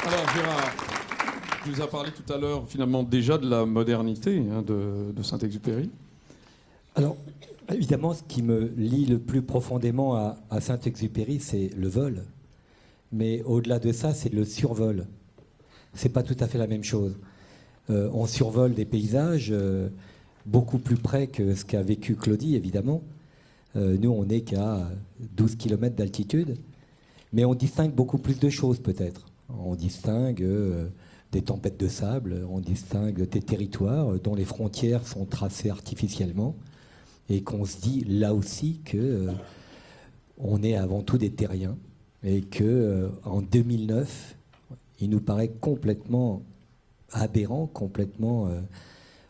Alors Gérard, tu nous as parlé tout à l'heure finalement déjà de la modernité de Saint-Exupéry. Alors, évidemment, ce qui me lie le plus profondément à Saint-Exupéry, c'est le vol. Mais au-delà de ça, c'est le survol. C'est pas tout à fait la même chose. On survole des paysages beaucoup plus près que ce qu'a vécu Claudie, évidemment. Nous, on n'est qu'à 12 km d'altitude. Mais on distingue beaucoup plus de choses, peut-être. On distingue des tempêtes de sable, on distingue des territoires dont les frontières sont tracées artificiellement, et qu'on se dit là aussi que on est avant tout des terriens, et que en 2009, il nous paraît complètement aberrant, complètement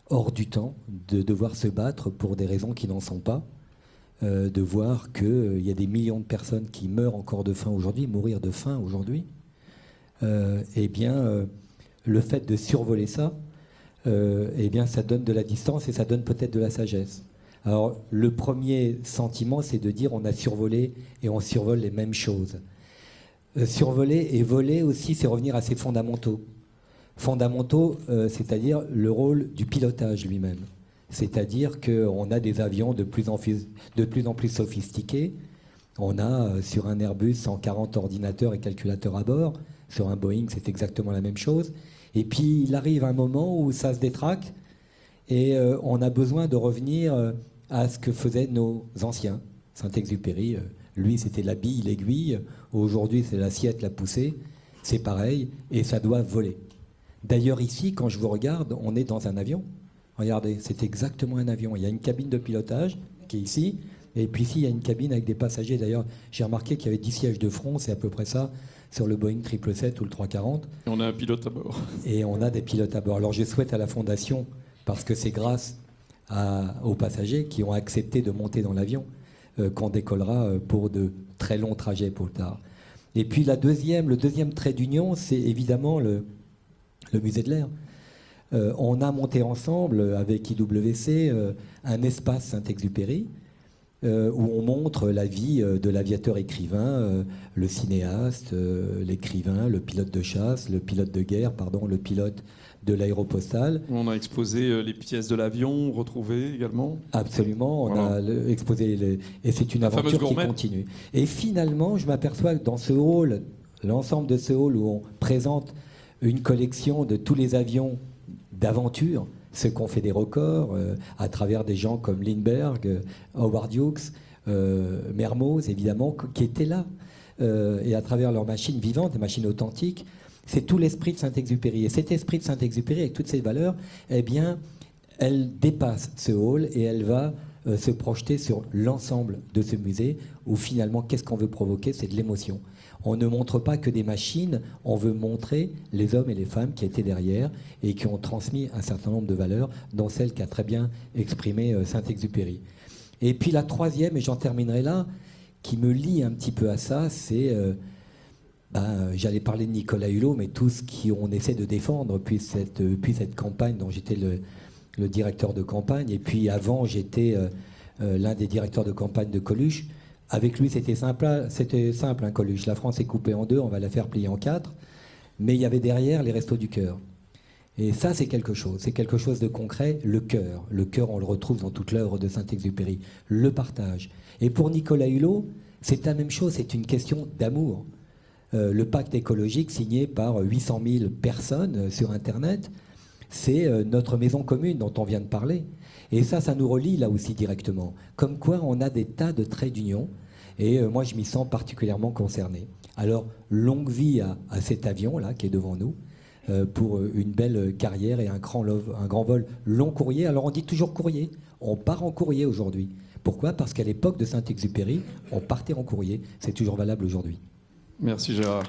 hors du temps de devoir se battre pour des raisons qui n'en sont pas, de voir qu'il y a des millions de personnes qui meurent encore de faim aujourd'hui, mourir de faim aujourd'hui. Eh bien, le fait de survoler ça, eh bien, ça donne de la distance et ça donne peut-être de la sagesse. Alors, le premier sentiment, c'est de dire on a survolé et on survole les mêmes choses. Survoler et voler aussi, c'est revenir à ses fondamentaux. Fondamentaux, c'est-à-dire le rôle du pilotage lui-même. C'est-à-dire qu'on a des avions de plus en plus sophistiqués. On a sur un Airbus 140 ordinateurs et calculateurs à bord. Sur un Boeing, c'est exactement la même chose. Et puis, il arrive un moment où ça se détraque et on a besoin de revenir à ce que faisaient nos anciens. Saint-Exupéry, lui, c'était la bille, l'aiguille. Aujourd'hui, c'est l'assiette, la poussée. C'est pareil et ça doit voler. D'ailleurs, ici, quand je vous regarde, on est dans un avion. Regardez, c'est exactement un avion. Il y a une cabine de pilotage qui est ici. Et puis ici, il y a une cabine avec des passagers. D'ailleurs, j'ai remarqué qu'il y avait 10 sièges de front. C'est à peu près ça sur le Boeing 777 ou le 340. Et on a un pilote à bord. Et on a des pilotes à bord. Alors je souhaite à la Fondation, parce que c'est grâce aux passagers qui ont accepté de monter dans l'avion, qu'on décollera pour de très longs trajets pour tard. Et puis le deuxième trait d'union, c'est évidemment le musée de l'air. On a monté ensemble avec IWC un espace Saint-Exupéry où on montre la vie de l'aviateur écrivain, le cinéaste, l'écrivain, le pilote de chasse, le pilote de guerre, le pilote de l'aéropostale. On a exposé les pièces de l'avion retrouvées également. Absolument, on a exposé et c'est une aventure qui continue. Et finalement, je m'aperçois que dans ce hall, l'ensemble de ce hall où on présente une collection de tous les avions d'aventure, ceux qui ont fait des records à travers des gens comme Lindbergh, Howard Hughes, Mermoz, évidemment, qui étaient là. Et à travers leurs machines vivantes, des machines authentiques, c'est tout l'esprit de Saint-Exupéry. Et cet esprit de Saint-Exupéry, avec toutes ses valeurs, eh bien, elle dépasse ce hall et elle va se projeter sur l'ensemble de ce musée, où finalement, qu'est-ce qu'on veut provoquer? C'est de l'émotion. On ne montre pas que des machines, on veut montrer les hommes et les femmes qui étaient derrière et qui ont transmis un certain nombre de valeurs, dont celle qu'a très bien exprimé Saint-Exupéry. Et puis la troisième, et j'en terminerai là, qui me lie un petit peu à ça, c'est, j'allais parler de Nicolas Hulot, mais tout ce qu'on essaie de défendre depuis cette campagne dont j'étais le directeur de campagne, et puis avant j'étais l'un des directeurs de campagne de Coluche. Avec lui, c'était simple, hein, Coluche. La France est coupée en deux, on va la faire plier en quatre. Mais il y avait derrière les Restos du Cœur. Et ça, c'est quelque chose de concret, le cœur. Le cœur, on le retrouve dans toute l'œuvre de Saint-Exupéry. Le partage. Et pour Nicolas Hulot, c'est la même chose, c'est une question d'amour. Le pacte écologique signé par 800 000 personnes sur Internet, c'est notre maison commune dont on vient de parler. Et ça nous relie là aussi directement. Comme quoi, on a des tas de traits d'union. Et moi, je m'y sens particulièrement concerné. Alors, longue vie à cet avion-là qui est devant nous, pour une belle carrière et un grand vol long courrier. Alors, on dit toujours courrier. On part en courrier aujourd'hui. Pourquoi? Parce qu'à l'époque de Saint-Exupéry, on partait en courrier. C'est toujours valable aujourd'hui. Merci Gérard.